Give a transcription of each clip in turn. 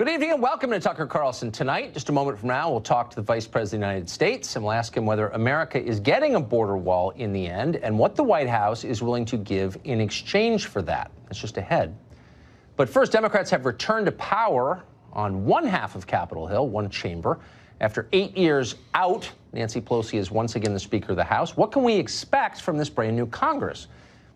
Good evening and welcome to Tucker Carlson Tonight. Just a moment from now, we'll talk to the Vice President of the United States and we'll ask him whether America is getting a border wall in the end and what the White House is willing to give in exchange for that. That's just ahead. But first, Democrats have returned to power on one half of Capitol Hill, one chamber. After 8 years out, Nancy Pelosi is once again the Speaker of the House. What can we expect from this brand new Congress?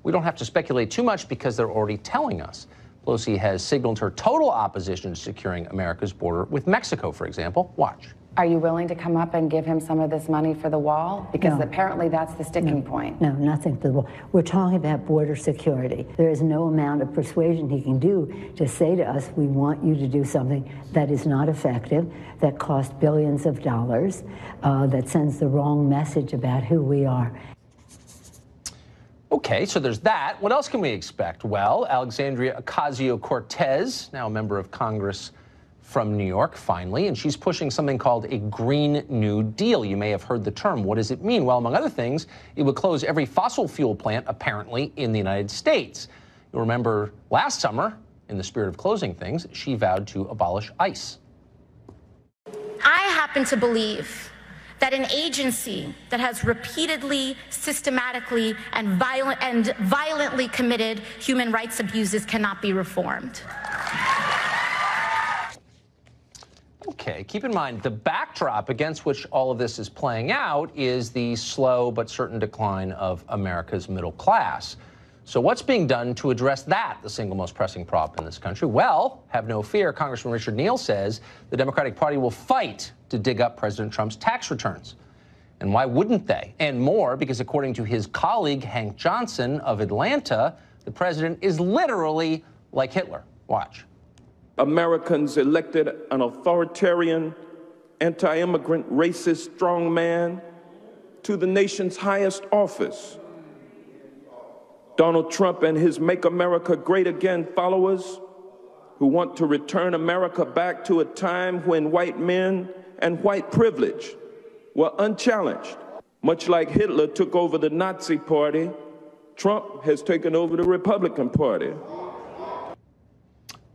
We don't have to speculate too much because they're already telling us. Pelosi has signaled her total opposition to securing America's border with Mexico, for example. Watch. Are you willing to come up and give him some of this money for the wall? Because apparently that's the sticking point. No, nothing for the wall. We're talking about border security. There is no amount of persuasion he can do to say to us, we want you to do something that is not effective, that costs billions of dollars, that sends the wrong message about who we are. Okay, so there's that. What else can we expect? Well, Alexandria Ocasio-Cortez, now a member of Congress from New York, finally, and she's pushing something called a Green New Deal. You may have heard the term. What does it mean? Well, among other things, it would close every fossil fuel plant, apparently, in the United States. You'll remember last summer, in the spirit of closing things, she vowed to abolish ICE. I happen to believe that an agency that has repeatedly, systematically, and violently committed human rights abuses cannot be reformed. Okay, keep in mind, the backdrop against which all of this is playing out is the slow but certain decline of America's middle class. So what's being done to address that, the single most pressing problem in this country? Well, have no fear. Congressman Richard Neal says the Democratic Party will fight to dig up President Trump's tax returns. And why wouldn't they? And more, because according to his colleague, Hank Johnson of Atlanta, the president is literally like Hitler. Watch. Americans elected an authoritarian, anti-immigrant, racist strongman to the nation's highest office. Donald Trump and his Make America Great Again followers who want to return America back to a time when white men and white privilege were unchallenged. Much like Hitler took over the Nazi Party, Trump has taken over the Republican Party.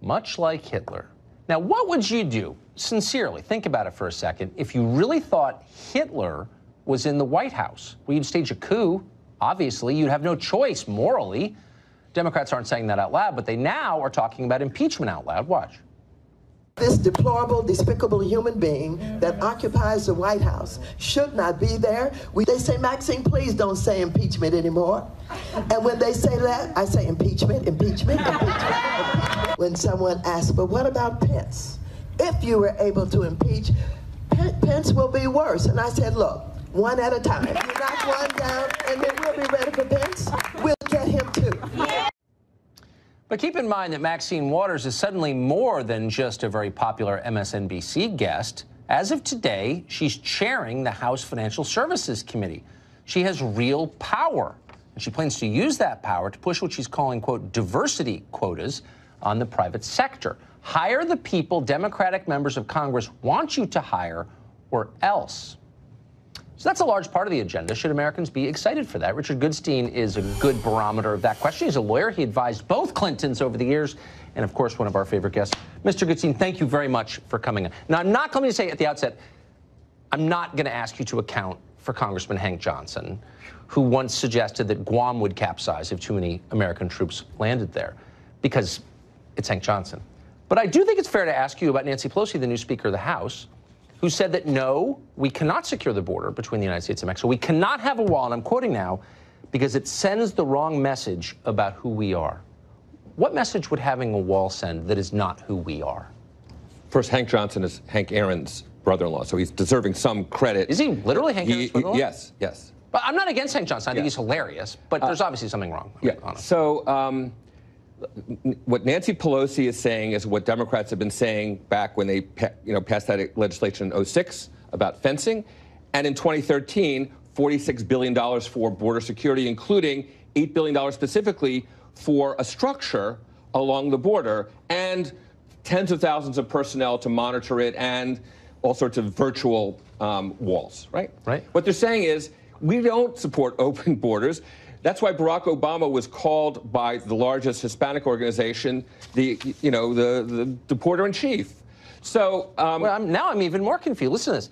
Much like Hitler. Now, what would you do, sincerely, think about it for a second, if you really thought Hitler was in the White House? Well, you'd stage a coup. Obviously, you'd have no choice morally. Democrats aren't saying that out loud, but they now are talking about impeachment out loud. Watch. This deplorable, despicable human being that occupies the White House should not be there. They say, Maxine, please don't say impeachment anymore. And when they say that, I say impeachment, impeachment, impeachment. When someone asks, but what about Pence? If you were able to impeach, Pence will be worse. And I said, look, one at a time. You knock one down, and then we'll be ready for Pence. We'll get him too. But keep in mind that Maxine Waters is suddenly more than just a very popular MSNBC guest. As of today, she's chairing the House Financial Services Committee. She has real power, and she plans to use that power to push what she's calling, quote, diversity quotas on the private sector. Hire the people Democratic members of Congress want you to hire, or else. So that's a large part of the agenda. Should Americans be excited for that? Richard Goodstein is a good barometer of that question. He's a lawyer. He advised both Clintons over the years. And, of course, one of our favorite guests. Mr. Goodstein, thank you very much for coming in. Now, I'm not going to say at the outset, I'm not going to ask you to account for Congressman Hank Johnson, who once suggested that Guam would capsize if too many American troops landed there, because it's Hank Johnson. But I do think it's fair to ask you about Nancy Pelosi, the new Speaker of the House, who said that, no, we cannot secure the border between the United States and Mexico. We cannot have a wall, and I'm quoting now, because it sends the wrong message about who we are. What message would having a wall send that is not who we are? First, Hank Johnson is Hank Aaron's brother-in-law, so he's deserving some credit. Is he literally Hank Aaron's brother-in-law? Yes, yes. But I'm not against Hank Johnson. I think he's hilarious, but there's obviously something wrong. Yeah, so what Nancy Pelosi is saying is what Democrats have been saying back when they passed that legislation in 2006 about fencing. And in 2013, $46 billion for border security, including $8 billion specifically for a structure along the border and tens of thousands of personnel to monitor it and all sorts of virtual walls, right? Right. What they're saying is we don't support open borders. That's why Barack Obama was called by the largest Hispanic organization the deporter-in-chief. So well, now I'm even more confused. Listen to this.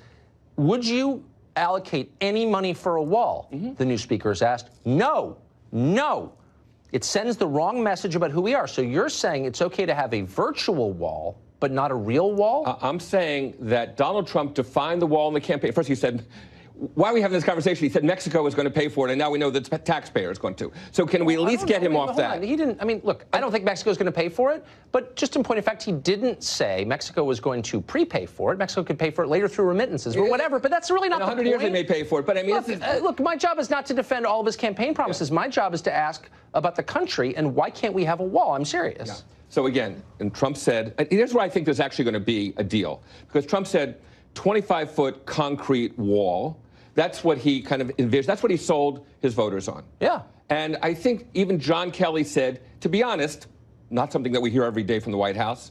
Would you allocate any money for a wall? The new speaker has asked. No. No. It sends the wrong message about who we are. So you're saying it's okay to have a virtual wall, but not a real wall? I'm saying that Donald Trump defined the wall in the campaign. First, he said, why are we having this conversation? He said Mexico is going to pay for it, and now we know the taxpayer is going to. So can we at least get him off that? He didn't. I mean, look, I don't think Mexico is going to pay for it, but just in point of fact, he didn't say Mexico was going to prepay for it. Mexico could pay for it later through remittances or whatever, but that's really not the point. In 100 years they may pay for it, but I mean... Look, my job is not to defend all of his campaign promises. My job is to ask about the country and why can't we have a wall? I'm serious. Yeah. So again, and Trump said, and here's where I think there's actually going to be a deal, because Trump said 25-foot concrete wall. That's what he kind of envisioned. That's what he sold his voters on. Yeah. And I think even John Kelly said, to be honest, not something that we hear every day from the White House,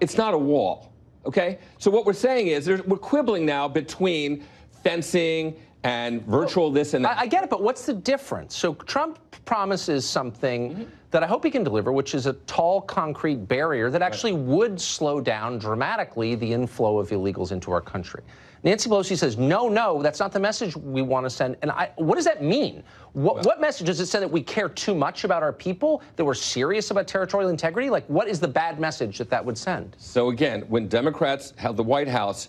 it's not a wall, okay? So what we're saying is we're quibbling now between fencing and virtual this and that. I get it, but what's the difference? So Trump promises something that I hope he can deliver, which is a tall concrete barrier that actually would slow down dramatically the inflow of illegals into our country. Nancy Pelosi says, no, no, that's not the message we want to send. And what does that mean? What message does it send? That we care too much about our people, that we're serious about territorial integrity? Like, what is the bad message that would send? So again, when Democrats held the White House,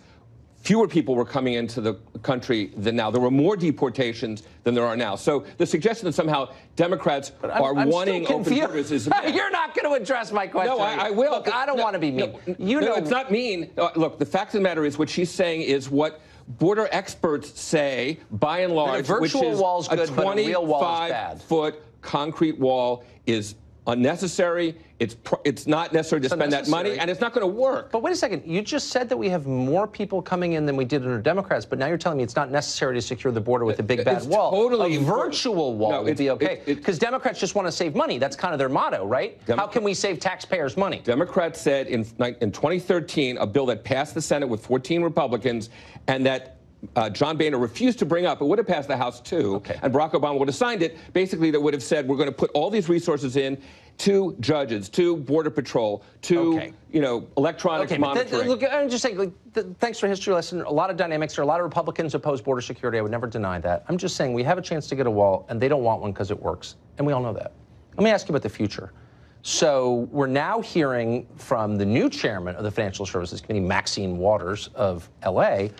fewer people were coming into the country than now. There were more deportations than there are now. So the suggestion that somehow Democrats are wanting open borders is... You're not going to address my question. No, I will. Look, I don't want to be mean. No, it's not mean. Look, the fact of the matter is what she's saying is what border experts say, by and large, which is wall's good, a 25-foot concrete wall is unnecessary. It's not necessary to spend that money, and it's not going to work. But wait a second. You just said that we have more people coming in than we did under Democrats, but now you're telling me it's not necessary to secure the border with a big bad wall. Totally a virtual wall would be okay, because Democrats just want to save money. That's kind of their motto, right? How can we save taxpayers money? Democrats said in 2013, a bill that passed the Senate with 14 Republicans, and that John Boehner refused to bring up. It would have passed the House too, and Barack Obama would have signed it. Basically, that would have said we're going to put all these resources in to judges, to Border Patrol, to electronic monitoring. Look, I'm just saying. Thanks for a history lesson. A lot of dynamics. There are a lot of Republicans oppose border security. I would never deny that. I'm just saying we have a chance to get a wall, and they don't want one because it works, and we all know that. Let me ask you about the future. So we're now hearing from the new chairman of the Financial Services Committee, Maxine Waters of L.A.,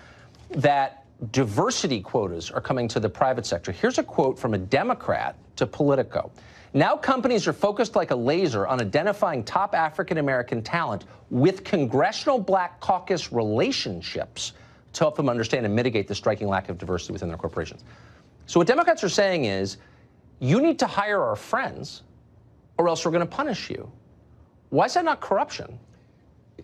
that diversity quotas are coming to the private sector. Here's a quote from a Democrat to Politico. Now companies are focused like a laser on identifying top African-American talent with Congressional Black Caucus relationships to help them understand and mitigate the striking lack of diversity within their corporations. So what Democrats are saying is, you need to hire our friends or else we're going to punish you. Why is that not corruption?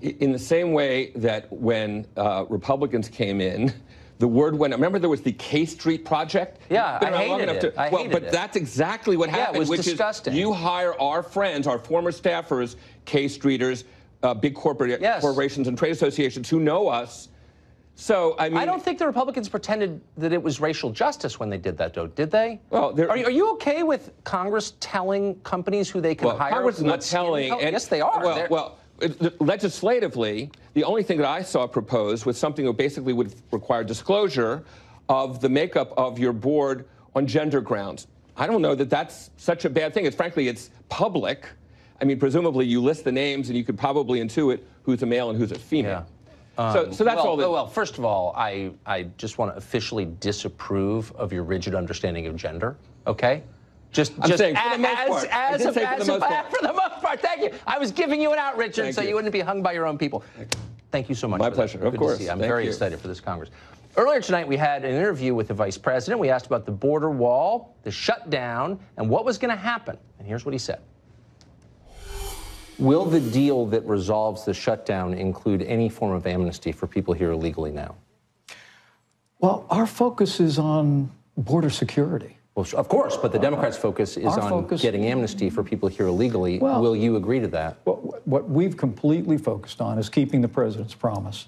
In the same way that when Republicans came in, the word went. Remember, there was the K Street Project. Yeah, I hated it. But that's exactly what happened. Yeah, it was which disgusting. Is you hire our friends, our former staffers, K Streeters, big corporations and trade associations who know us. So I mean, I don't think the Republicans pretended that it was racial justice when they did that, though, did they? Well, are you okay with Congress telling companies who they can hire? Congress is not telling. Yes, they are. Legislatively, the only thing that I saw proposed was something that basically would require disclosure of the makeup of your board on gender grounds. I don't know that that's such a bad thing. Frankly, it's public. I mean, presumably you list the names and you could probably intuit who's a male and who's a female. Yeah. So that's all. Well, first of all, I just want to officially disapprove of your rigid understanding of gender. Okay. I'm saying for the most part. For the most part, thank you. I was giving you an out, Richard, so you wouldn't be hung by your own people. Thank you so much. My pleasure. Of course. I'm very excited for this Congress. Earlier tonight, we had an interview with the vice president. We asked about the border wall, the shutdown, and what was going to happen. And here's what he said. Will the deal that resolves the shutdown include any form of amnesty for people here illegally now? Well, our focus is on border security. Well, of course, but the Democrats' focus is on getting amnesty for people here illegally. Well, will you agree to that? What we've completely focused on is keeping the president's promise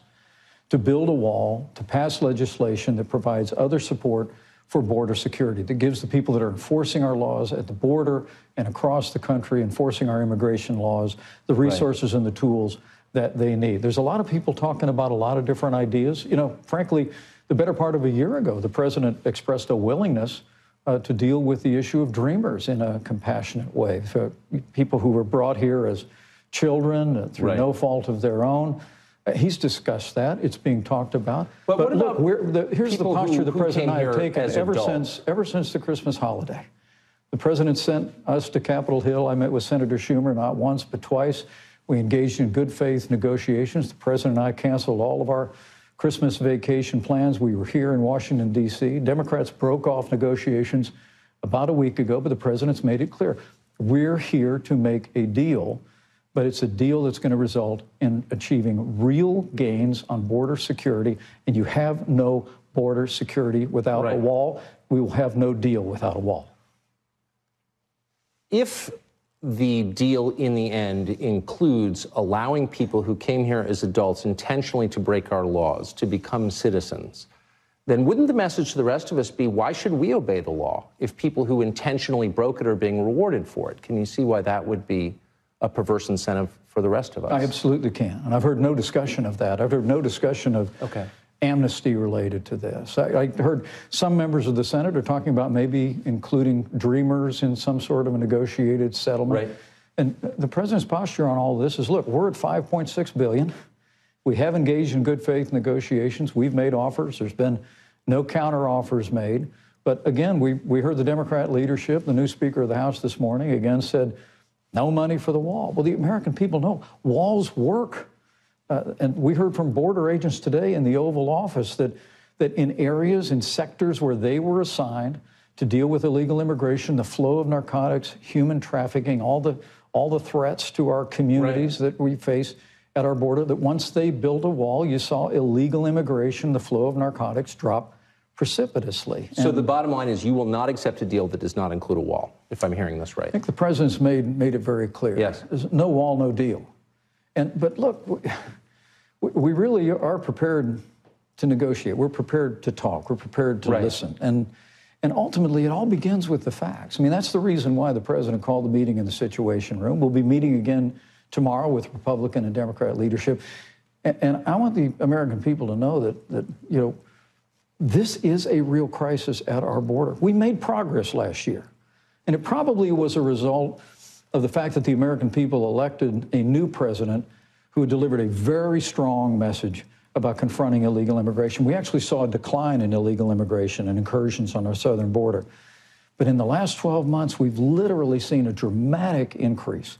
to build a wall, to pass legislation that provides other support for border security, that gives the people that are enforcing our laws at the border and across the country, enforcing our immigration laws, the resources and the tools that they need. There's a lot of people talking about a lot of different ideas. You know, frankly, the better part of a year ago, the president expressed a willingness to deal with the issue of dreamers in a compassionate way. So people who were brought here as children through no fault of their own. He's discussed that. It's being talked about. But what about here's the posture the president and I have taken ever since the Christmas holiday. The president sent us to Capitol Hill. I met with Senator Schumer not once but twice. We engaged in good faith negotiations. The president and I canceled all of our Christmas vacation plans. We were here in Washington, D.C. Democrats broke off negotiations about a week ago, but the president's made it clear. We're here to make a deal, but it's a deal that's going to result in achieving real gains on border security, and you have no border security without a wall. We will have no deal without a wall. If the deal in the end includes allowing people who came here as adults intentionally to break our laws to become citizens, then wouldn't the message to the rest of us be, why should we obey the law if people who intentionally broke it are being rewarded for it? Can you see why that would be a perverse incentive for the rest of us? I absolutely can. And I've heard no discussion of that. I've heard no discussion of amnesty related to this. I heard some members of the Senate are talking about maybe including dreamers in some sort of a negotiated settlement. And the president's posture on all this is, look, we're at $5.6 billion. We have engaged in good faith negotiations. We've made offers. There's been no counter offers made. But again, we heard the Democrat leadership, the new Speaker of the House this morning, again said, no money for the wall. Well, the American people know walls work. And we heard from border agents today in the Oval Office that in areas, in sectors where they were assigned to deal with illegal immigration, the flow of narcotics, human trafficking, all the threats to our communities that we face at our border, that once they built a wall, you saw illegal immigration, the flow of narcotics drop precipitously. So the bottom line is you will not accept a deal that does not include a wall, if I'm hearing this right. I think the president's made it very clear. Yes. There's no wall, no deal. But look, we really are prepared to negotiate. We're prepared to talk. We're prepared to listen. And ultimately, it all begins with the facts. I mean, that's the reason why the president called the meeting in the Situation Room. We'll be meeting again tomorrow with Republican and Democrat leadership. And I want the American people to know that you know, this is a real crisis at our border. We made progress last year. And it probably was a result of the fact that the American people elected a new president who delivered a very strong message about confronting illegal immigration. We actually saw a decline in illegal immigration and incursions on our southern border. But in the last 12 months, we've literally seen a dramatic increase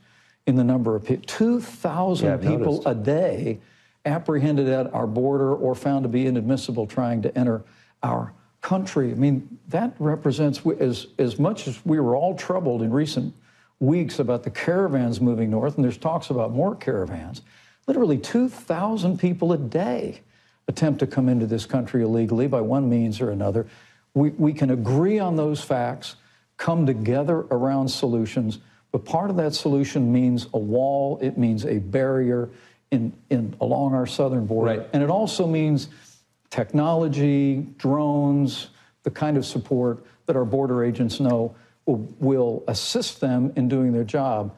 in the number of people. 2,000 people a day apprehended at our border or found to be inadmissible trying to enter our country. I mean, that represents, as much as we were all troubled in recent weeks about the caravans moving north, and there's talks about more caravans, literally 2,000 people a day attempt to come into this country illegally by one means or another. We can agree on those facts, come together around solutions, but part of that solution means a wall, it means a barrier along our southern border, and it also means technology, drones, the kind of support that our border agents know will assist them in doing their job.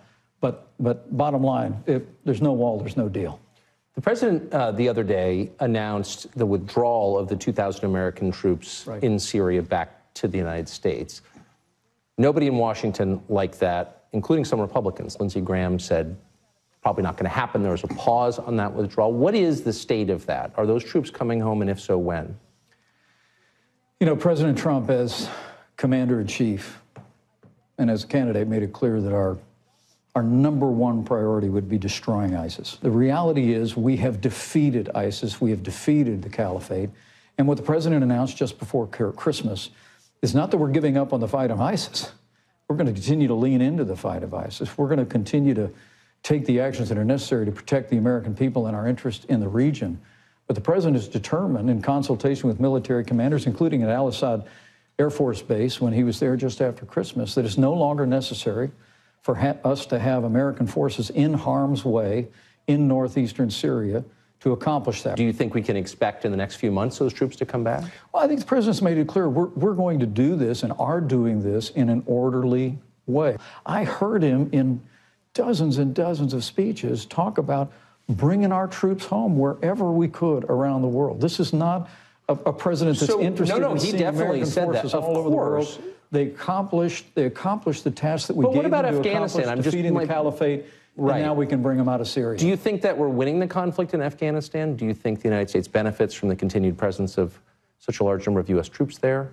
But bottom line, if there's no wall, there's no deal. The president the other day announced the withdrawal of the 2,000 American troops in Syria back to the United States. Nobody in Washington liked that, including some Republicans. Lindsey Graham said, probably not going to happen. There was a pause on that withdrawal. What is the state of that? Are those troops coming home, and if so, when? You know, President Trump, as commander-in-chief and as a candidate, made it clear that our number one priority would be destroying ISIS. The reality is we have defeated ISIS. We have defeated the caliphate. And what the president announced just before Christmas is not that we're giving up on the fight of ISIS. We're going to continue to lean into the fight of ISIS. We're going to continue to take the actions that are necessary to protect the American people and our interest in the region. But the president is determined, in consultation with military commanders, including at Al-Assad Air Force Base when he was there just after Christmas, that it's no longer necessary for us to have American forces in harm's way in northeastern Syria to accomplish that. Do you think we can expect in the next few months those troops to come back? Well, I think the president's made it clear we're going to do this and are doing this in an orderly way. I heard him in dozens and dozens of speeches talk about bringing our troops home wherever we could around the world. This is not a president that's interested in seeing American forces all over the world. They accomplished the task that we gave them to accomplish, defeating the caliphate, and now we can bring them out of Syria. Do you think that we're winning the conflict in Afghanistan? Do you think the United States benefits from the continued presence of such a large number of U.S. troops there?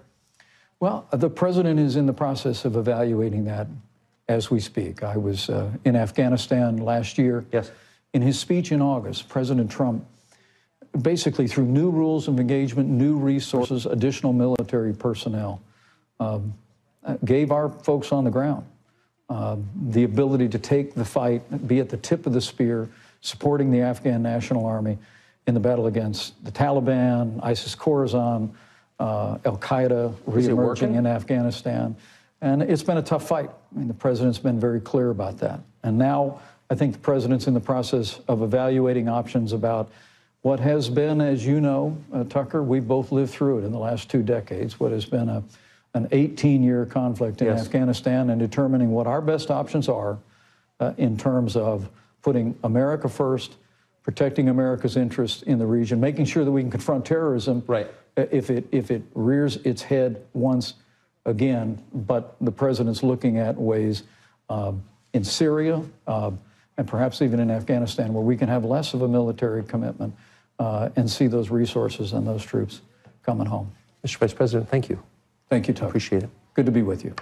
Well, the president is in the process of evaluating that as we speak. I was in Afghanistan last year. Yes. In his speech in August, President Trump, basically through new rules of engagement, new resources, additional military personnel, gave our folks on the ground the ability to take the fight, be at the tip of the spear, supporting the Afghan National Army in the battle against the Taliban, ISIS-Khorasan, Al-Qaeda reemerging in Afghanistan. And it's been a tough fight. I mean, the president's been very clear about that. And now I think the president's in the process of evaluating options about what has been, as you know, Tucker, we've both lived through it in the last 2 decades, what has been an 18-year conflict in Afghanistan, and determining what our best options are in terms of putting America first, protecting America's interests in the region, making sure that we can confront terrorism if it rears its head once again. But the president's looking at ways in Syria and perhaps even in Afghanistan where we can have less of a military commitment and see those resources and those troops coming home. Mr. Vice President, thank you. Thank you, Tucker. Appreciate it. Good to be with you.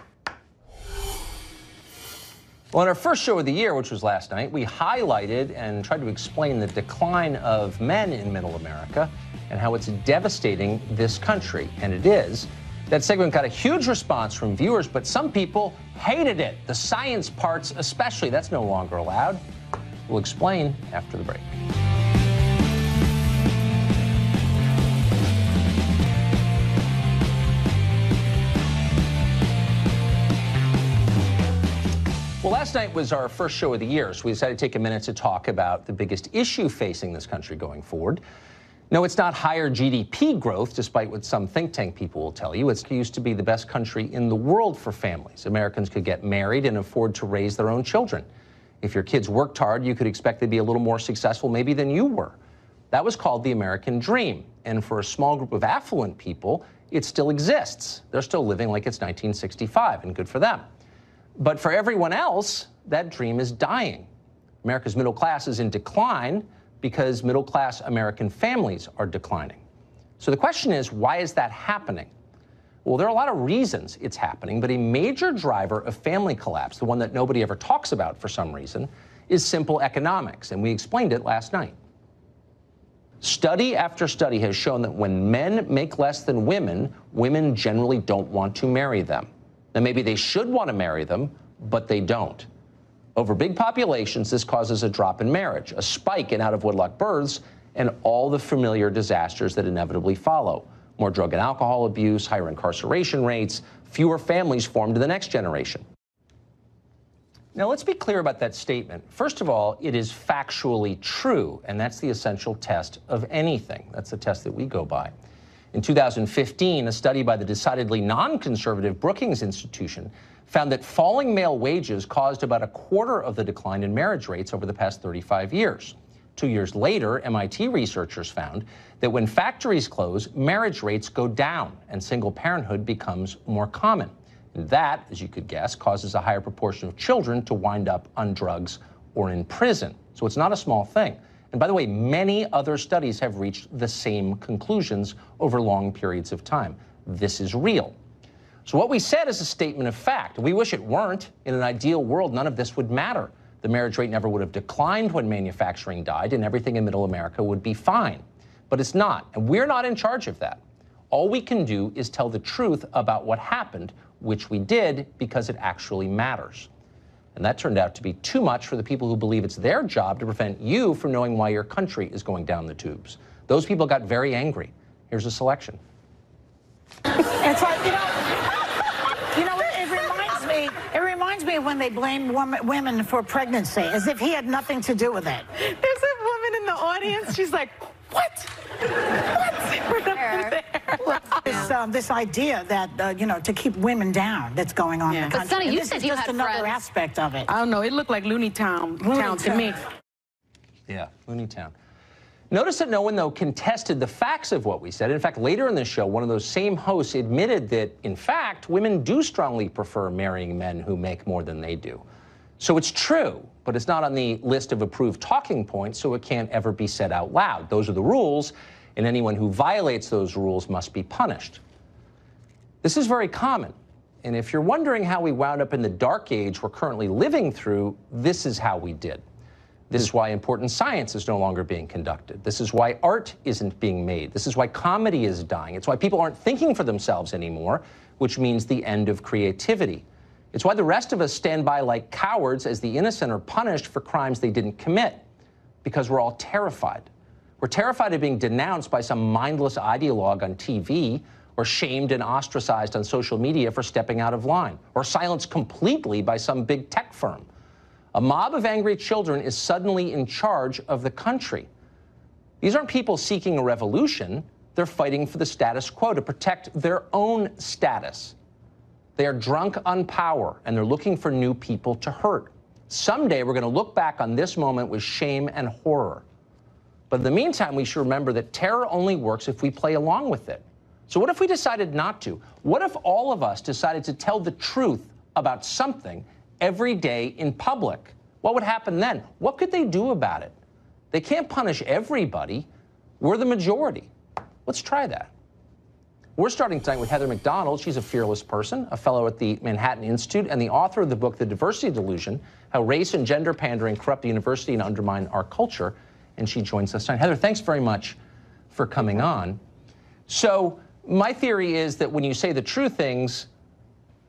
Well, in our first show of the year, which was last night, we highlighted and tried to explain the decline of men in Middle America and how it's devastating this country. And it is. That segment got a huge response from viewers, but some people hated it. The science parts especially. That's no longer allowed. We'll explain after the break. Well, last night was our first show of the year, so we decided to take a minute to talk about the biggest issue facing this country going forward. No, it's not higher GDP growth, despite what some think tank people will tell you. It used to be the best country in the world for families. Americans could get married and afford to raise their own children. If your kids worked hard, you could expect they'd be a little more successful maybe than you were. That was called the American dream. And for a small group of affluent people, it still exists. They're still living like it's 1965, and good for them. But for everyone else, that dream is dying. America's middle class is in decline because middle-class American families are declining. So the question is, why is that happening? Well, there are a lot of reasons it's happening, but a major driver of family collapse, the one that nobody ever talks about for some reason, is simple economics, and we explained it last night. Study after study has shown that when men make less than women, women generally don't want to marry them. Now, maybe they should want to marry them, but they don't. Over big populations, this causes a drop in marriage, a spike in out-of-wedlock births, and all the familiar disasters that inevitably follow. More drug and alcohol abuse, higher incarceration rates, fewer families formed in the next generation. Now, let's be clear about that statement. First of all, it is factually true, and that's the essential test of anything. That's the test that we go by. In 2015, a study by the decidedly non-conservative Brookings Institution found that falling male wages caused about a quarter of the decline in marriage rates over the past 35 years. 2 years later, MIT researchers found that when factories close, marriage rates go down and single parenthood becomes more common. And that, as you could guess, causes a higher proportion of children to wind up on drugs or in prison. So it's not a small thing. And by the way, many other studies have reached the same conclusions over long periods of time. This is real. So what we said is a statement of fact. We wish it weren't. In an ideal world, none of this would matter. The marriage rate never would have declined when manufacturing died, and everything in Middle America would be fine. But it's not, and we're not in charge of that. All we can do is tell the truth about what happened, which we did because it actually matters. And that turned out to be too much for the people who believe it's their job to prevent you from knowing why your country is going down the tubes. Those people got very angry. Here's a selection. It's like, it reminds me of when they blame women for pregnancy, as if he had nothing to do with it. There's a woman in the audience. She's like, what? What? We're not there. This idea that, to keep women down that's going on in the country. But Sonny, you said you just had another friends. aspect of it. I don't know. It looked like Looney Town to me. Yeah, Looney Town. Notice that no one, though, contested the facts of what we said. In fact, later in the show, one of those same hosts admitted that, in fact, women do strongly prefer marrying men who make more than they do. So it's true, but it's not on the list of approved talking points, so it can't ever be said out loud. Those are the rules, and anyone who violates those rules must be punished. This is very common, and if you're wondering how we wound up in the dark age we're currently living through, this is how we did. This is why important science is no longer being conducted. This is why art isn't being made. This is why comedy is dying. It's why people aren't thinking for themselves anymore, which means the end of creativity. It's why the rest of us stand by like cowards as the innocent are punished for crimes they didn't commit, because we're all terrified. We're terrified of being denounced by some mindless ideologue on TV, or shamed and ostracized on social media for stepping out of line, or silenced completely by some big tech firm. A mob of angry children is suddenly in charge of the country. These aren't people seeking a revolution. They're fighting for the status quo to protect their own status. They are drunk on power, and they're looking for new people to hurt. Someday, we're going to look back on this moment with shame and horror. But in the meantime, we should remember that terror only works if we play along with it. So what if we decided not to? What if all of us decided to tell the truth about something every day in public? What would happen then? What could they do about it? They can't punish everybody. We're the majority. Let's try that. We're starting tonight with Heather McDonald. She's a fearless person, a fellow at the Manhattan Institute, and the author of the book, The Diversity Delusion, How Race and Gender Pandering Corrupt the University and Undermine Our Culture. And she joins us tonight. Heather, thanks very much for coming on. So my theory is that when you say the true things,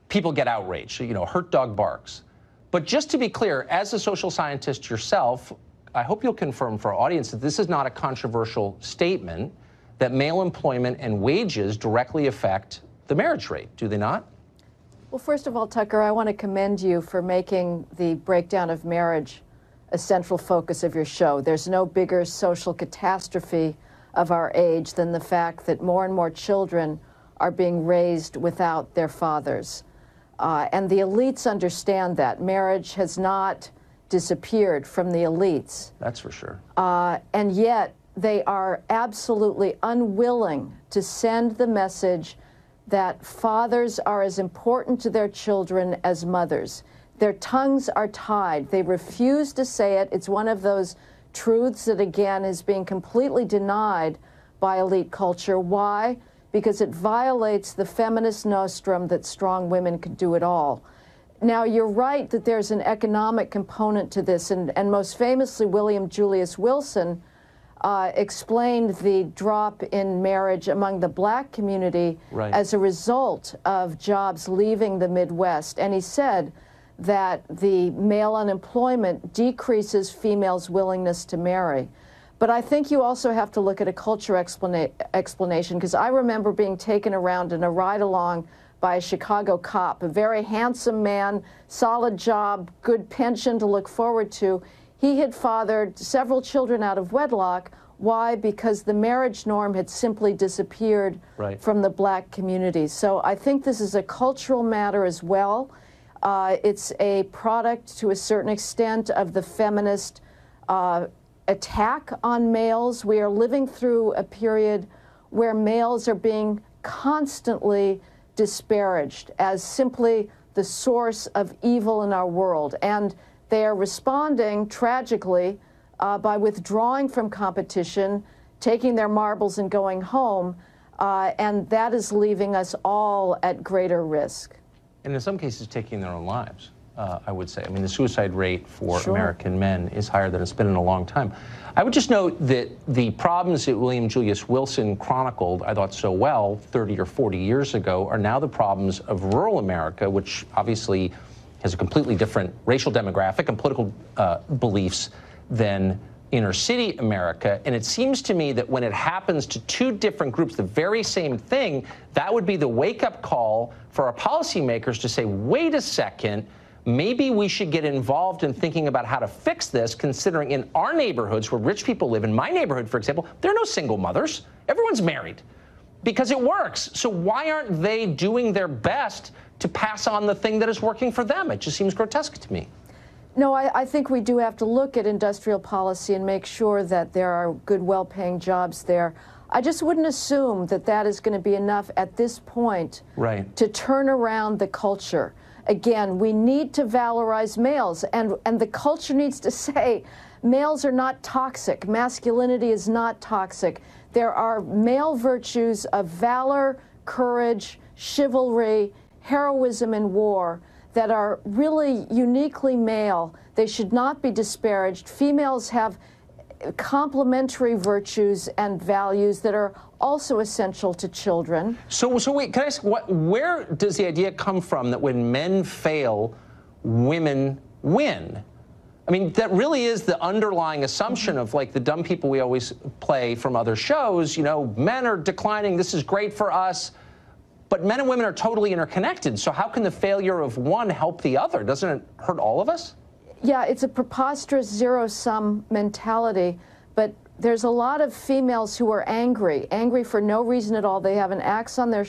people get outraged. So, hurt dog barks. But just to be clear, as a social scientist yourself, I hope you'll confirm for our audience that this is not a controversial statement, that male employment and wages directly affect the marriage rate, do they not? Well, first of all, Tucker, I want to commend you for making the breakdown of marriage a central focus of your show. There's no bigger social catastrophe of our age than the fact that more and more children are being raised without their fathers. And the elites understand that. Marriage has not disappeared from the elites. That's for sure. And yet they are absolutely unwilling to send the message that fathers are as important to their children as mothers. Their tongues are tied. They refuse to say it. It's one of those truths that, again, is being completely denied by elite culture. Why? Because it violates the feminist nostrum that strong women can do it all. Now, you're right that there's an economic component to this, and most famously, William Julius Wilson explained the drop in marriage among the black community as a result of jobs leaving the Midwest. And he said that the male unemployment decreases females' willingness to marry. But I think you also have to look at a culture explanation, because I remember being taken around in a ride-along by a Chicago cop, a very handsome man, solid job, good pension to look forward to. He had fathered several children out of wedlock. Why? Because the marriage norm had simply disappeared from the black community. So I think this is a cultural matter as well. It's a product, to a certain extent, of the feminist attack on males. We are living through a period where males are being constantly disparaged as simply the source of evil in our world. And they are responding, tragically, by withdrawing from competition, taking their marbles and going home, and that is leaving us all at greater risk. And in some cases, taking their own lives, I would say. I mean, the suicide rate for American men is higher than it's been in a long time. I would just note that the problems that William Julius Wilson chronicled, I thought so well, 30 or 40 years ago, are now the problems of rural America, which obviously has a completely different racial demographic and political beliefs than inner city America. And it seems to me that when it happens to two different groups, the very same thing, that would be the wake-up call for our policymakers to say, wait a second, maybe we should get involved in thinking about how to fix this, considering in our neighborhoods where rich people live, in my neighborhood, for example, there are no single mothers. Everyone's married because it works. So why aren't they doing their best to pass on the thing that is working for them? It just seems grotesque to me. No, I think we do have to look at industrial policy and make sure that there are good, well-paying jobs there. I just wouldn't assume that that is going to be enough at this point to turn around the culture. Again, we need to valorize males, and the culture needs to say males are not toxic. Masculinity is not toxic. There are male virtues of valor, courage, chivalry, heroism in war that are really uniquely male. They should not be disparaged. Females have complementary virtues and values that are also essential to children. So wait, can I ask, where does the idea come from that when men fail, women win? I mean, that really is the underlying assumption of, like, the dumb people we always play from other shows. You know, men are declining, this is great for us. But men and women are totally interconnected, so how can the failure of one help the other? Doesn't it hurt all of us? Yeah, it's a preposterous zero-sum mentality, but there's a lot of females who are angry for no reason at all. They have an axe on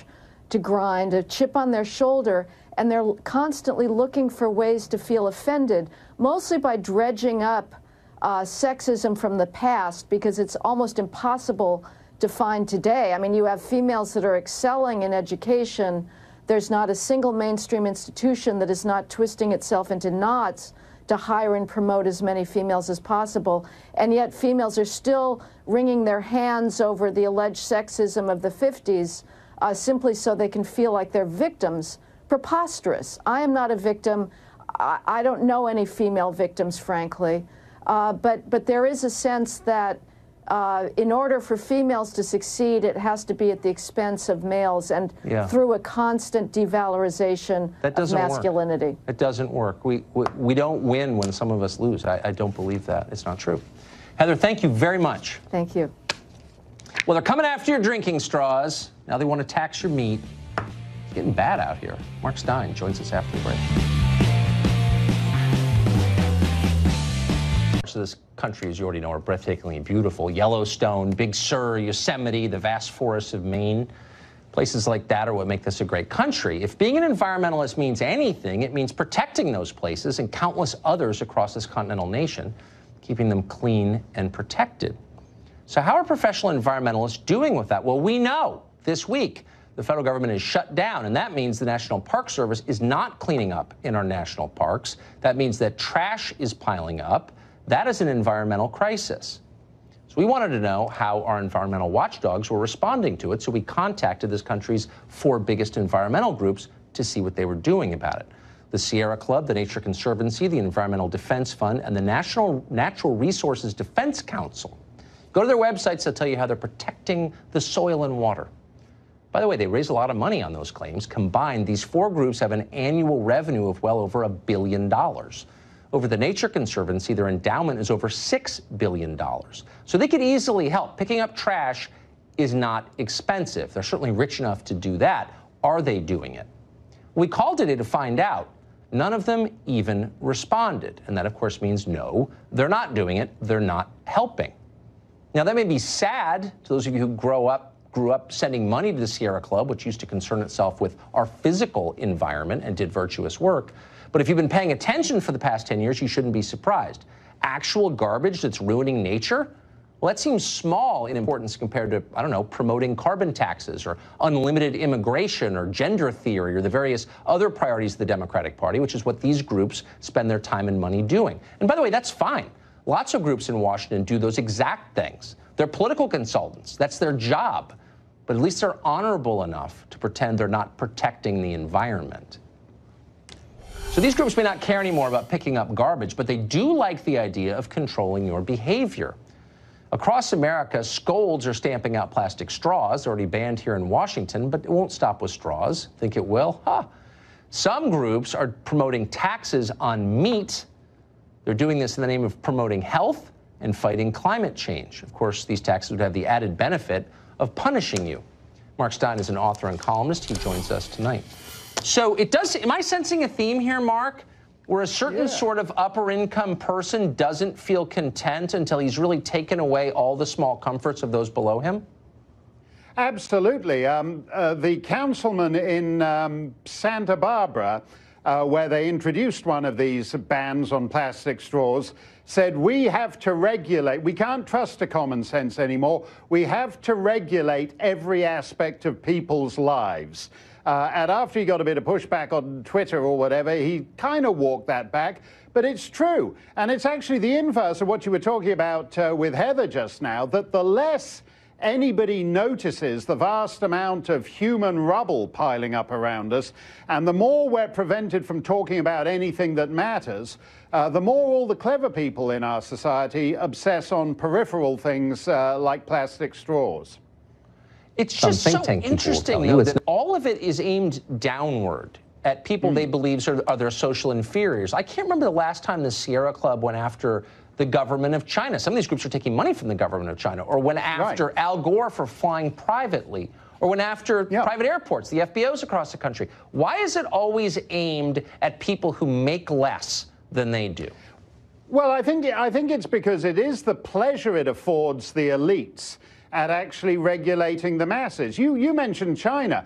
to grind, a chip on their shoulder, and they're constantly looking for ways to feel offended, mostly by dredging up sexism from the past, because it's almost impossible to find today. I mean, you have females that are excelling in education. There's not a single mainstream institution that is not twisting itself into knots to hire and promote as many females as possible. And yet females are still wringing their hands over the alleged sexism of the 50s simply so they can feel like they're victims. Preposterous. I am not a victim. I don't know any female victims, frankly. But there is a sense that in order for females to succeed, it has to be at the expense of males and through a constant devalorization of masculinity. Work. It doesn't work. We don't win when some of us lose. I don't believe that. It's not true. Heather, thank you very much. Thank you. Well, they're coming after your drinking straws. Now they want to tax your meat. It's getting bad out here. Mark Stein joins us after the break. Of this country, as you already know, are breathtakingly beautiful. Yellowstone, Big Sur, Yosemite, the vast forests of Maine. Places like that are what make this a great country. If being an environmentalist means anything, it means protecting those places and countless others across this continental nation, keeping them clean and protected. So how are professional environmentalists doing with that? Well, we know this week the federal government is shut down, and that means the National Park Service is not cleaning up in our national parks. That means that trash is piling up. That is an environmental crisis. So we wanted to know how our environmental watchdogs were responding to it, so we contacted this country's 4 biggest environmental groups to see what they were doing about it. The Sierra Club, the Nature Conservancy, the Environmental Defense Fund, and the National Natural Resources Defense Council. Go to their websites, they'll tell you how they're protecting the soil and water. By the way, they raise a lot of money on those claims. Combined, these 4 groups have an annual revenue of well over $1 billion. Over the Nature Conservancy, their endowment is over $6 billion. So they could easily help. Picking up trash is not expensive. They're certainly rich enough to do that. Are they doing it? We called today to find out. None of them even responded. And that, of course, means no, they're not doing it. They're not helping. Now, that may be sad to those of you who grew up sending money to the Sierra Club, which used to concern itself with our physical environment and did virtuous work. But if you've been paying attention for the past 10 years, you shouldn't be surprised. Actual garbage that's ruining nature? Well, that seems small in importance compared to, I don't know, promoting carbon taxes or unlimited immigration or gender theory or the various other priorities of the Democratic Party, which is what these groups spend their time and money doing. And by the way, that's fine. Lots of groups in Washington do those exact things. They're political consultants. That's their job. But at least they're honorable enough to pretend they're not protecting the environment. So these groups may not care anymore about picking up garbage, but they do like the idea of controlling your behavior. Across America, Scolds are stamping out plastic straws, already banned here in Washington, but it won't stop with straws. Think it will? Some groups are promoting taxes on meat. They're doing this in the name of promoting health and fighting climate change. Of course, these taxes would have the added benefit of punishing you. Mark Stein is an author and columnist. He joins us tonight. So am I sensing a theme here, Mark, where a certain sort of upper income person doesn't feel content until he's really taken away all the small comforts of those below him? Absolutely. The councilman in Santa Barbara where they introduced one of these bans on plastic straws, said we have to regulate. We can't trust to common sense anymore. We have to regulate every aspect of people's lives. And after he got a bit of pushback on Twitter or whatever, he kind of walked that back. But it's true. And it's actually the inverse of what you were talking about with Heather just now, that the less anybody notices the vast amount of human rubble piling up around us, and the more we're prevented from talking about anything that matters, the more all the clever people in our society obsess on peripheral things like plastic straws. It's just so interesting, though, that all of it is aimed downward at people they believe are their social inferiors. I can't remember the last time the Sierra Club went after the government of China. Some of these groups are taking money from the government of China, or went after Al Gore for flying privately, or went after private airports, the FBOs across the country. Why is it always aimed at people who make less than they do? Well, I think it's because it is the pleasure it affords the elites at actually regulating the masses. You mentioned China.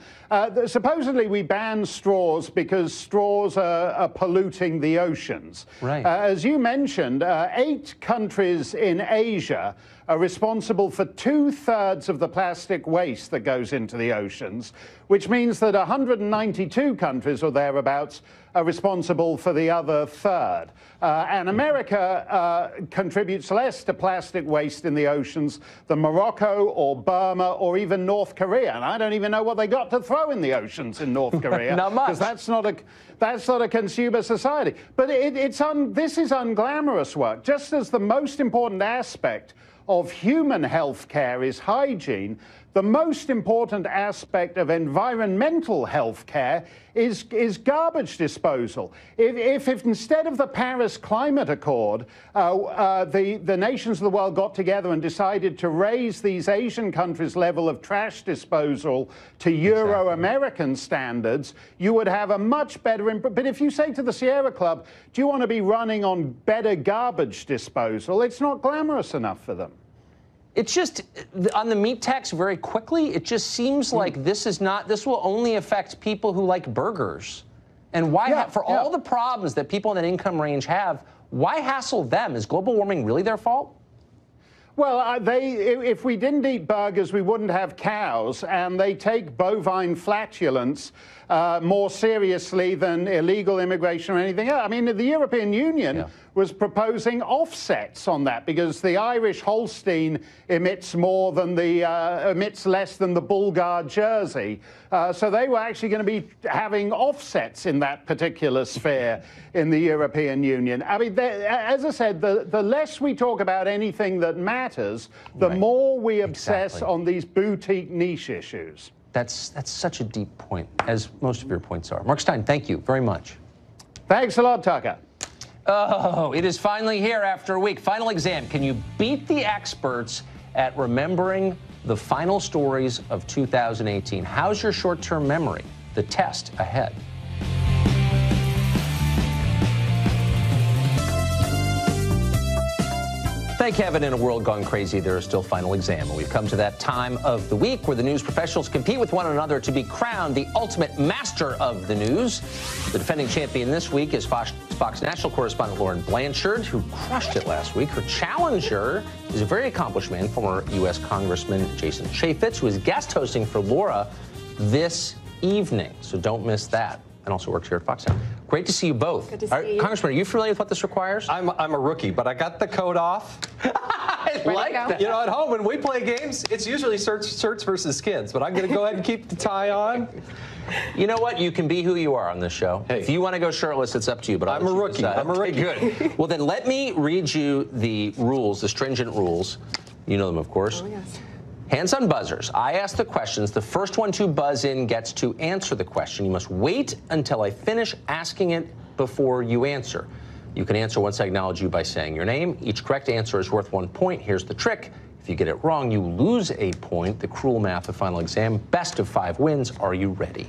Supposedly we ban straws because straws are polluting the oceans. Right. As you mentioned, 8 countries in Asia are responsible for 2/3 of the plastic waste that goes into the oceans, which means that 192 countries or thereabouts are responsible for the other third. And America contributes less to plastic waste in the oceans than Morocco or Burma or even North Korea. And I don't even know what they got to throw in the oceans in North Korea. Not much. Because that's not a consumer society. But this is unglamorous work. Just as the most important aspect of human health care is hygiene, the most important aspect of environmental health care is garbage disposal. If instead of the Paris Climate Accord, the nations of the world got together and decided to raise these Asian countries' level of trash disposal to Euro-American standards, you would have a much better... But if you say to the Sierra Club, do you want to be running on better garbage disposal, it's not glamorous enough for them. It's just, on the meat tax very quickly, it just seems like this will only affect people who like burgers. And why, all the problems that people in that income range have, why hassle them? Is global warming really their fault? Well, if we didn't eat burgers, we wouldn't have cows, and they take bovine flatulence more seriously than illegal immigration or anything else. I mean, the European Union was proposing offsets on that because the Irish Holstein emits less than the Bulgar Jersey. So they were actually going to be having offsets in that particular sphere in the European Union. I mean, as I said, the less we talk about anything that matters, the more we obsess on these boutique niche issues. That's such a deep point, as most of your points are. Mark Stein, thank you very much. Thanks a lot, Tucker. Oh, it is finally here after a week. Final exam. Can you beat the experts at remembering the final stories of 2018? How's your short-term memory? The test ahead. Thank heaven, in a world gone crazy, there is still final exam. And we've come to that time of the week where the news professionals compete with one another to be crowned the ultimate master of the news. The defending champion this week is Fox national correspondent Lauren Blanchard, who crushed it last week. Her challenger is a very accomplished man, former U.S. Congressman Jason Chaffetz, who is guest hosting for Laura this evening. So don't miss that. And also works here at Fox. Great to see you both. Good to see you. Congressman, are you familiar with what this requires? I'm a rookie, but I got the coat off. I like that. You know, at home when we play games, it's usually shirts versus skins, but I'm going to go ahead and keep the tie on. You know what? You can be who you are on this show. Hey. If you want to go shirtless, it's up to you. But I'm a rookie. I'm a rookie. Good. Well, then let me read you the rules, the stringent rules. You know them, of course. Oh, yes. Hands on buzzers. I ask the questions. The first one to buzz in gets to answer the question. You must wait until I finish asking it before you answer. You can answer once I acknowledge you by saying your name. Each correct answer is worth 1 point. Here's the trick. If you get it wrong, you lose a point. The cruel math of final exam. Best of 5 wins. Are you ready?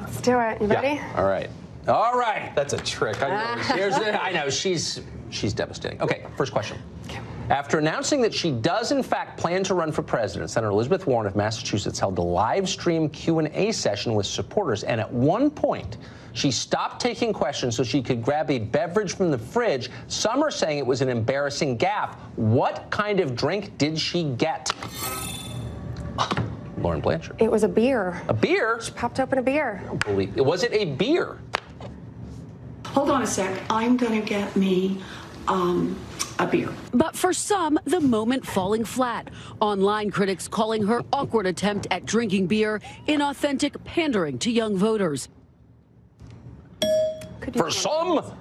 Let's do it. You ready? All right. All right. That's a trick. I know. She's devastating. Okay, first question. After announcing that she does, in fact, plan to run for president, Senator Elizabeth Warren of Massachusetts held a live stream Q&A session with supporters, and at one point, She stopped taking questions so she could grab a beverage from the fridge. Some are saying it was an embarrassing gaffe. What kind of drink did she get? Lauren Blanchard. It was a beer. A beer? She popped open a beer. I don't believe it. Was it a beer? Hold on a sec. I'm going to get me a beer. But for some, the moment falling flat. Online critics calling her awkward attempt at drinking beer inauthentic pandering to young voters. For some,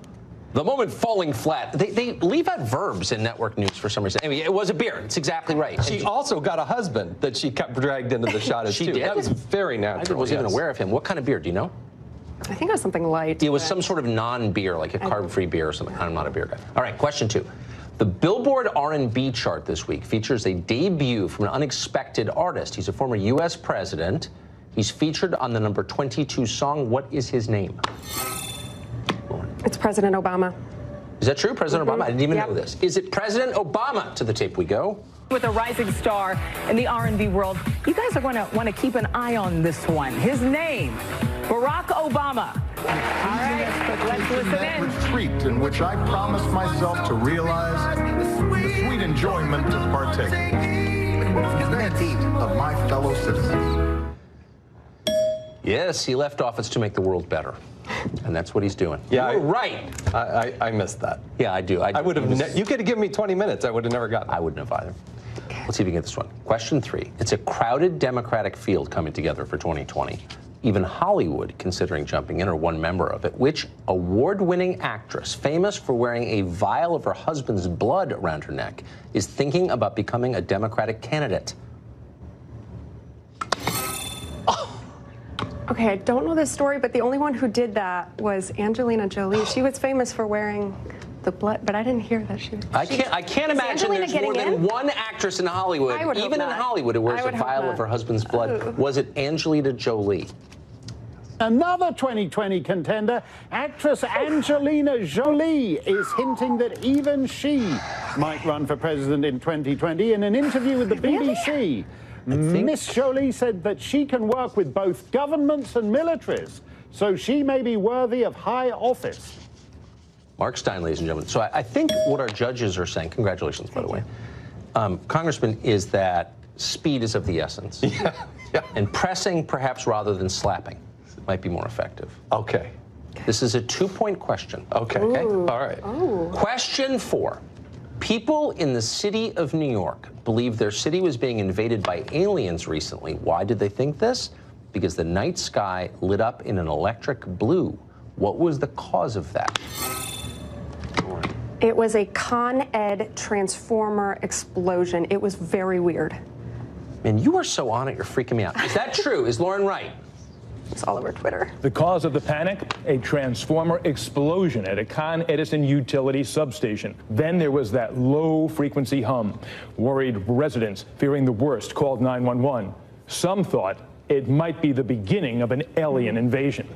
the moment falling flat. They leave out verbs in network news for some reason. Anyway, it was a beer. It's exactly right. She also got a husband that she kept dragged into the shot as She too. did? That was very natural. I wasn't even yes. aware of him. What kind of beer? Do you know? I think it was something light. It was some sort of non-beer, like a carb-free beer or something. I'm not a beer guy. All right, question 2. The Billboard R&B chart this week features a debut from an unexpected artist. He's a former U.S. president. He's featured on the number 22 song. What is his name? It's President Obama. Is that true, President Obama? I didn't even know this. Is it President Obama? To the tape we go. With a rising star in the R&B world, you guys are going to want to keep an eye on this one. His name, Barack Obama. All right, let's listen in. Retreat in which I promised myself to realize the sweet enjoyment of partaking in the heat of my fellow citizens. Yes, he left office to make the world better. And that's what he's doing. Yeah, You're right. I missed that. Yeah, I do. I would have. You could have given me 20 minutes. I would have never gotten it. I wouldn't have either. Let's see if we can get this one. Question 3. It's a crowded Democratic field coming together for 2020. Even Hollywood considering jumping in, or one member of it. Which award-winning actress, famous for wearing a vial of her husband's blood around her neck, is thinking about becoming a Democratic candidate? Okay, I don't know this story, but the only one who did that was Angelina Jolie. She was famous for wearing the blood, but I didn't hear that she was. I can't imagine there's more than one actress in Hollywood, even in Hollywood, who wears a vial of her husband's blood. Was it Angelina Jolie? Another 2020 contender, actress Angelina Jolie, is hinting that even she might run for president in 2020. In an interview with the BBC, Miss Jolie said that she can work with both governments and militaries, so she may be worthy of high office. Mark Stein, ladies and gentlemen. So I think what our judges are saying, congratulations, by the way, Congressman, is that speed is of the essence. Yeah. And pressing, perhaps rather than slapping, might be more effective. Okay. This is a 2-point question. Okay. All right. Question 4. People in the city of New York believe their city was being invaded by aliens recently. Why did they think this? Because the night sky lit up in an electric blue. What was the cause of that? It was a Con Ed transformer explosion. It was very weird. Man, you are so on it, you're freaking me out. Is that true? Is Lauren right? It's all over Twitter. The cause of the panic? A transformer explosion at a Con Edison utility substation. Then there was that low-frequency hum. Worried residents, fearing the worst, called 911. Some thought it might be the beginning of an alien invasion.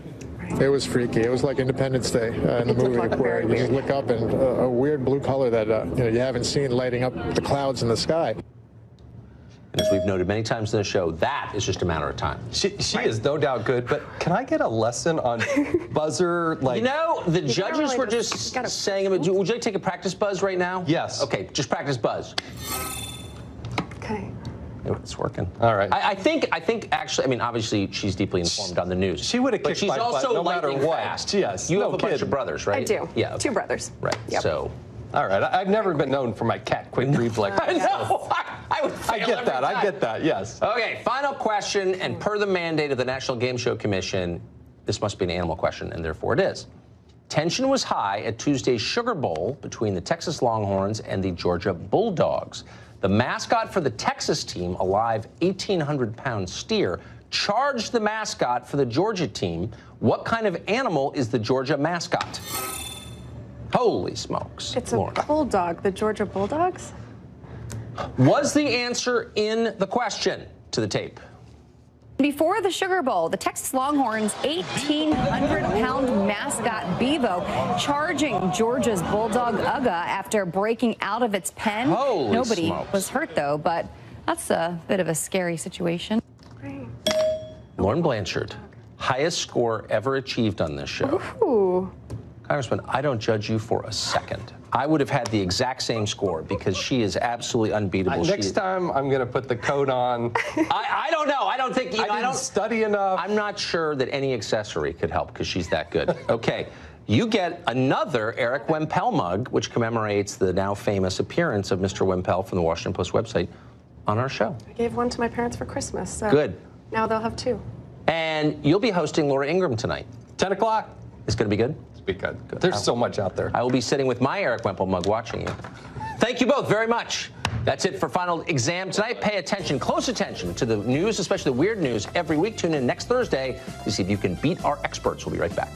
It was freaky. It was like Independence Day in the movie, where you just look up and a weird blue color that you haven't seen lighting up the clouds in the sky. And as we've noted many times in the show, that is just a matter of time. She is no doubt good, but can I get a lesson on buzzer? Like, you know, the judges were just saying, would you like to take a practice buzz right now? Yes. Okay, just practice buzz. Okay. It's working. All right. I think actually, I mean, obviously she's deeply informed on the news. She would have but kicked she's my butt also no matter lightning what. fast. Yes. You have a bunch of brothers, right? I do. Yeah. Okay. 2 brothers. Right. Yep. So. All right. I've never been known for my cat quick reflex. I know. I would fail I get that. every time. I get that. Yes. Okay. Final question, and per the mandate of the National Game Show Commission, this must be an animal question, and therefore it is. Tension was high at Tuesday's Sugar Bowl between the Texas Longhorns and the Georgia Bulldogs. The mascot for the Texas team, a live 1,800-pound steer, charged the mascot for the Georgia team. What kind of animal is the Georgia mascot? Holy smokes. It's a bulldog. The Georgia Bulldogs? Was the answer in the question? To the tape. Before the Sugar Bowl, the Texas Longhorns' 1,800-pound mascot Bevo charging Georgia's Bulldog Uga after breaking out of its pen. Holy Nobody smokes. was hurt, though, but that's a bit of a scary situation. Lauren Blanchard. Highest score ever achieved on this show. Ooh. Congressman, I don't judge you for a second. I would have had the exact same score because she is absolutely unbeatable. Next time, I'm going to put the coat on. I don't know. I don't think, I don't study enough. I'm not sure that any accessory could help because she's that good. Okay. You get another Eric Wempel mug, which commemorates the now famous appearance of Mr. Wempel from the Washington Post website on our show. I gave one to my parents for Christmas. So good. Now they'll have 2. And you'll be hosting Laura Ingraham tonight. 10 o'clock. It's going to be good? It's be good. There's so much out there. I will be sitting with my Eric Wempel mug watching you. Thank you both very much. That's it for Final Exam tonight. Pay attention, close attention to the news, especially the weird news every week. Tune in next Thursday to see if you can beat our experts. We'll be right back.